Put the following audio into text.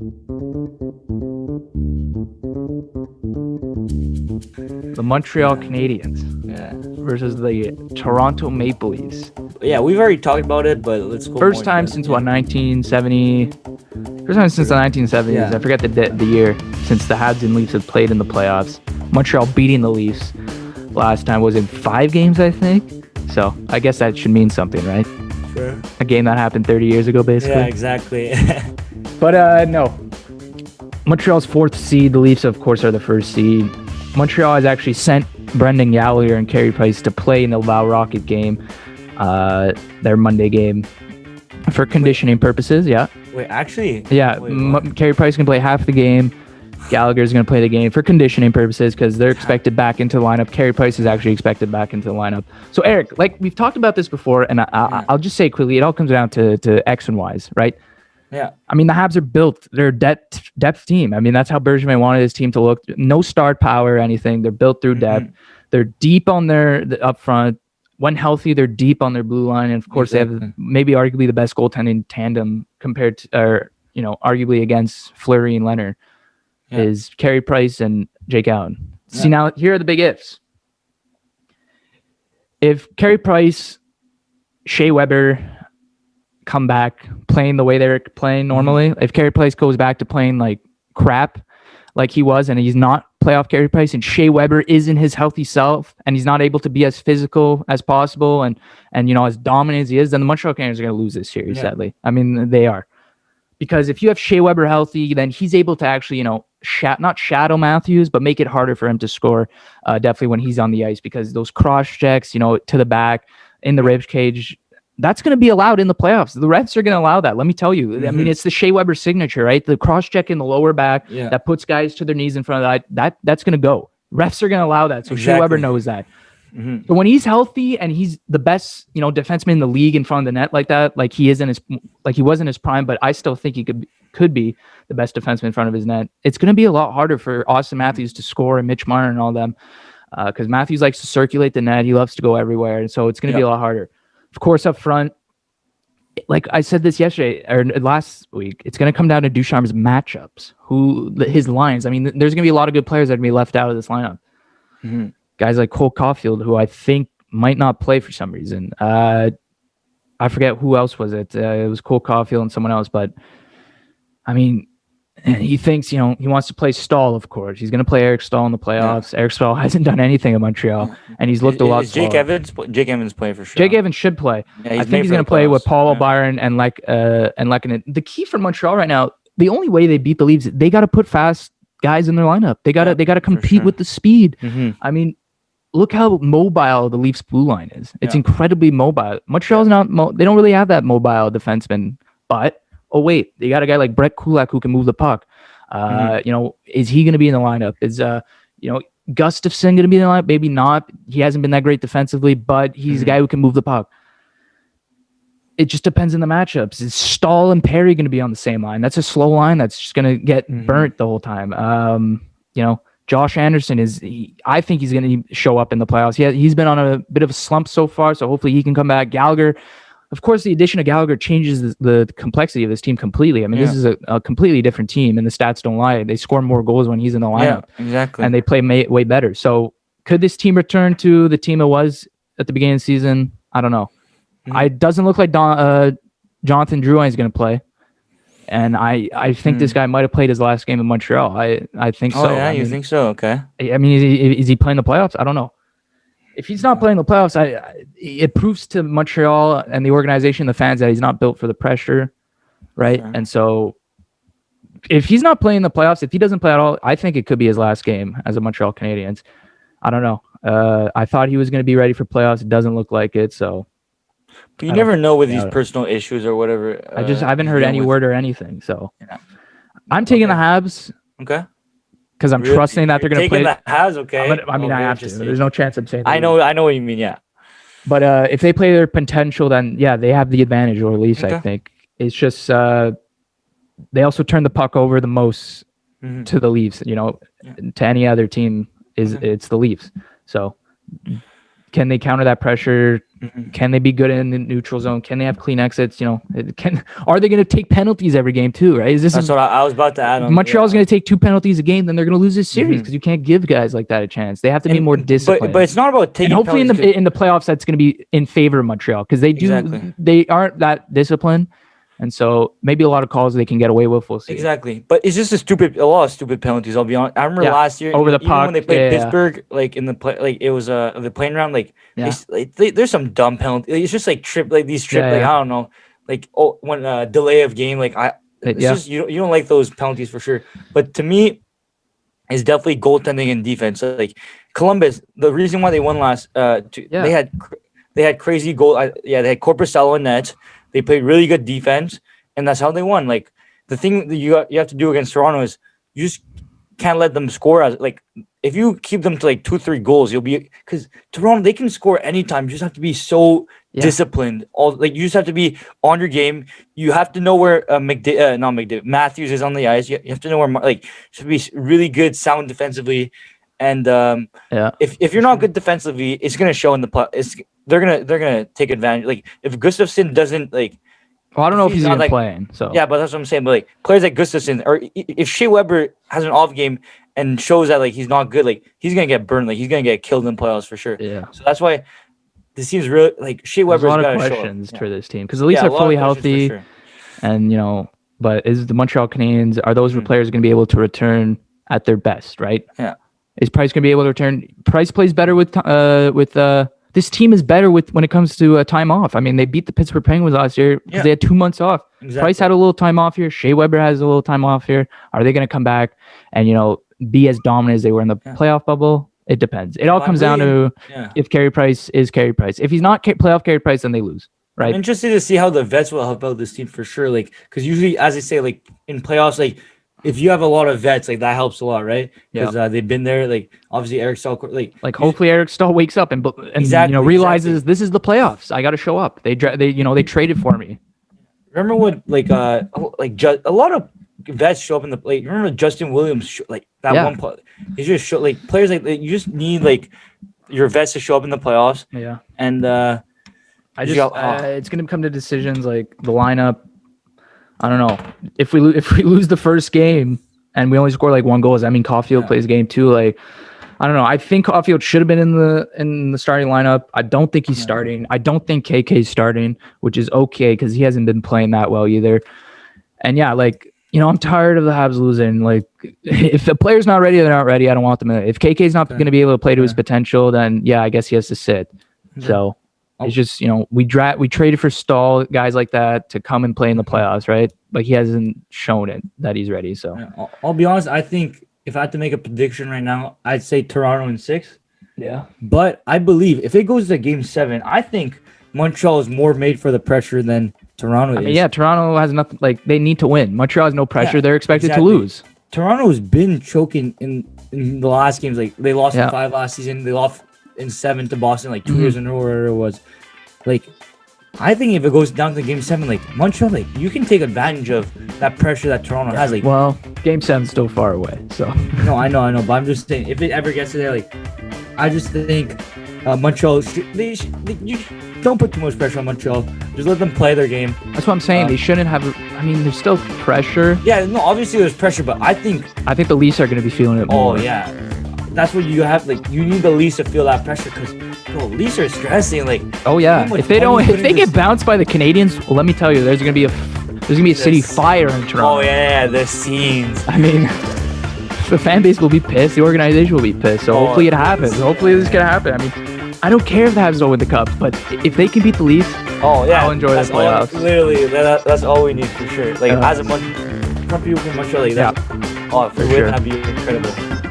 The Montreal Canadiens versus the Toronto Maple Leafs. Yeah, we've already talked about it, but let's go. First time since what, 1970? First time since the 1970s. Yeah. I forget the year since the Habs and Leafs have played in the playoffs. Montreal beating the Leafs last time was in 5 games, I think. So I guess that should mean something, right? Sure. A game that happened 30 years ago, basically. Yeah, exactly. But no. Montreal's 4th seed. The Leafs, of course, are the 1st seed. Montreal has actually sent Brendan Gallagher and Carey Price to play in the Laval Rocket game, their Monday game, for conditioning purposes. Yeah. Wait, actually? Yeah. Carey Price can play half the game. Gallagher's going to play the game for conditioning purposes because they're expected back into the lineup. Carey Price is actually expected back into the lineup. So, Eric, like we've talked about this before, and I'll just say quickly, it all comes down to X and Y's, right? Yeah. I mean, the Habs are built. They're a depth team. I mean, that's how Bergevin wanted his team to look. No star power or anything. They're built through depth. They're deep on their up front. When healthy, they're deep on their blue line. And, of course, they have maybe arguably the best goaltending tandem compared to, or, arguably against Fleury and Leonard is Carey Price and Jake Allen. See, now, here are the big ifs. If Carey Price, Shea Weber come back playing the way they're playing normally, if Carey Price goes back to playing like crap like he was, and he's not playoff Carey Price, and Shea Weber isn't his healthy self, and he's not able to be as physical as possible and as dominant as he is, then the Montreal Canadiens are going to lose this series, sadly. I mean, they are. Because if you have Shea Weber healthy, then he's able to actually, not shadow Matthews, but make it harder for him to score, definitely when he's on the ice, because those cross checks, to the back, in the rib cage, that's going to be allowed in the playoffs. The refs are going to allow that. Let me tell you. I mean, it's the Shea Weber signature, right? The cross check in the lower back that puts guys to their knees in front of that's going to go. Refs are going to allow that. So Shea Weber knows that. So when he's healthy and he's the best, defenseman in the league in front of the net like that, like he was in his prime, but I still think he could be the best defenseman in front of his net. It's going to be a lot harder for Austin Matthews to score and Mitch Marner and all them, because Matthews likes to circulate the net. He loves to go everywhere, and so it's going to be a lot harder. Of course, up front, like I said this yesterday or last week, it's going to come down to Ducharme's matchups, his lines. I mean, there's going to be a lot of good players that are going to be left out of this lineup. Guys like Cole Caulfield, who I think might not play for some reason. I forget who else was it. It was Cole Caulfield and someone else, but I mean, he thinks, he wants to play Stahl, of course. He's going to play Eric Stahl in the playoffs. Eric Stahl hasn't done anything in Montreal, and he's looked a lot slower. Jake Evans playing for sure. Jake Evans should play. Yeah, I think he's going to play with Paul Byron and Lehkonen. The key for Montreal right now, the only way they beat the Leafs, they got to put fast guys in their lineup. They got to compete with the speed. I mean, look how mobile the Leafs blue line is. It's incredibly mobile. Montreal's not. They don't really have that mobile defenseman, but. Oh, wait, they got a guy like Brett Kulak who can move the puck. Is he going to be in the lineup? Is, Gustafsson going to be in the lineup? Maybe not. He hasn't been that great defensively, but he's a guy who can move the puck. It just depends on the matchups. Is Stahl and Perry going to be on the same line? That's a slow line that's just going to get burnt the whole time. Josh Anderson I think he's going to show up in the playoffs. He's been on a bit of a slump so far, so hopefully he can come back. Gallagher. Of course, the addition of Gallagher changes the complexity of this team completely. I mean, this is a completely different team, and the stats don't lie. They score more goals when he's in the lineup. Yeah, exactly. And they play way better. So could this team return to the team it was at the beginning of the season? I don't know. It doesn't look like Jonathan Drouin is going to play. And I think this guy might have played his last game in Montreal. I think so. Oh, yeah, you think so? Okay. I mean, is he playing the playoffs? I don't know. If he's not playing the playoffs, it proves to Montreal and the organization, the fans, that he's not built for the pressure, right? Sure. And so if he's not playing the playoffs, if he doesn't play at all, I think it could be his last game as a Montreal Canadiens. I don't know. I thought he was going to be ready for playoffs. It doesn't look like it, so. But you never know with these personal issues or whatever. I haven't heard any word or anything, so. Yeah. I'm taking the Habs. Okay. Because I'm trusting that they're going to play. The Habs, okay. I have to. There's no chance I'm saying that. I know what you mean, yeah. But if they play their potential, then they have the advantage over Leafs. I think it's just they also turn the puck over the most to the Leafs. To any other team it's the Leafs. So Can they counter that pressure? Mhm. Can they be good in the neutral zone? Can they have clean exits? Are they going to take penalties every game too? Right? That's what I was about to add on. Montreal's going to take 2 penalties a game, then they're going to lose this series because you can't give guys like that a chance. They have to be more disciplined. But it's not about taking. And hopefully in the playoffs, that's going to be in favor of Montreal because they aren't that disciplined. And so maybe a lot of calls they can get away with. We'll see. Exactly, but it's just a lot of stupid penalties. I'll be honest. I remember last year over the puck when they played Pittsburgh, like in the play, like it was the playing round. Like, there's some dumb penalties. It's just like these trip. Like I don't know, like when delay of game. Like it's just you don't like those penalties for sure. But to me, it's definitely goaltending and defense. Like Columbus, the reason why they won last, they had crazy goal. They had Corpusalo in net. They played really good defense, and that's how they won. Like the thing that you have to do against Toronto is you just can't let them score. If you keep them to like 2-3 goals, you'll be because Toronto they can score anytime. You just have to be so disciplined. You just have to be on your game. You have to know where Matthews is on the ice. You have to know where should be really good, sound defensively. And if you're not good defensively, it's gonna show in the play. They're gonna take advantage. Like if Gustafsson doesn't well, I don't know if he's even playing. So yeah, but that's what I'm saying. But like players like Gustafsson, or if Shea Weber has an off game and shows that like he's not good, like he's gonna get burned. Like he's gonna get killed in playoffs for sure. Yeah. So that's why this seems really like Shea Weber's got to show up. There's a lot of questions for this team because the Leafs are fully healthy, and but is the Montreal Canadiens are those players going to be able to return at their best? Right. Yeah. Is Price going to be able to return? Price plays better with this team is better when it comes to time off. I mean, they beat the Pittsburgh Penguins last year because they had 2 months off. Exactly. Price had a little time off here. Shea Weber has a little time off here. Are they going to come back and be as dominant as they were in the playoff bubble? It depends. It all comes down to if Carey Price is Carey Price. If he's not playoff Carey Price, then they lose. Right. I'm interested to see how the vets will help out this team for sure. Like, because usually, as I say, like in playoffs, like. If you have a lot of vets, like that helps a lot, right? Because they've been there. Like obviously, Eric Stahl, hopefully Eric Stahl wakes up and realizes this is the playoffs. I got to show up. They traded for me. Remember what a lot of vets show up in the play. Remember Justin Williams one play. He just show players you just need your vets to show up in the playoffs. Yeah, and it's gonna come to decisions like the lineup. I don't know if we lose the first game and we only score 1 goal. Does that mean Caulfield plays game 2? I don't know. I think Caulfield should have been in the starting lineup. I don't think he's starting. I don't think KK's starting, which is okay because he hasn't been playing that well either. And I'm tired of the Habs losing. If the player's not ready, they're not ready. I don't want them. If KK's not going to be able to play to his potential, then I guess he has to sit. Okay. So. It's just, we traded for Stahl, guys like that, to come and play in the playoffs, right? But he hasn't shown it that he's ready. So I'll be honest. I think if I had to make a prediction right now, I'd say Toronto in 6. Yeah. But I believe if it goes to Game 7, I think Montreal is more made for the pressure than Toronto is. Toronto has nothing. They need to win. Montreal has no pressure. They're expected to lose. Toronto's been choking in the last games. They lost in 5 last season. They lost in 7 to Boston 2 years in a row, whatever it was. I think if it goes down to Game 7, Montreal, you can take advantage of that pressure that Toronto has. Well, Game 7's still far away, so. No, I know, but I'm just saying, if it ever gets to there, I just think Montreal, you don't put too much pressure on Montreal. Just let them play their game. That's what I'm saying. They shouldn't have. There's still pressure. Yeah, no, obviously there's pressure, but I think the Leafs are going to be feeling it more. Oh yeah. That's what you have. You need the Leafs to feel that pressure because, Leafs are stressing. Oh yeah, if they get bounced by the Canadiens, well, let me tell you, there's gonna be a city fire in Toronto. Oh yeah, the scenes. The fan base will be pissed. The organization will be pissed. So hopefully it happens. Hopefully this is gonna happen. I don't care if the Habs don't win the cup, but if they can beat the Leafs, I'll enjoy the playoffs. Literally, that's all we need for sure. As a some people from Montreal, for sure, that'd be incredible.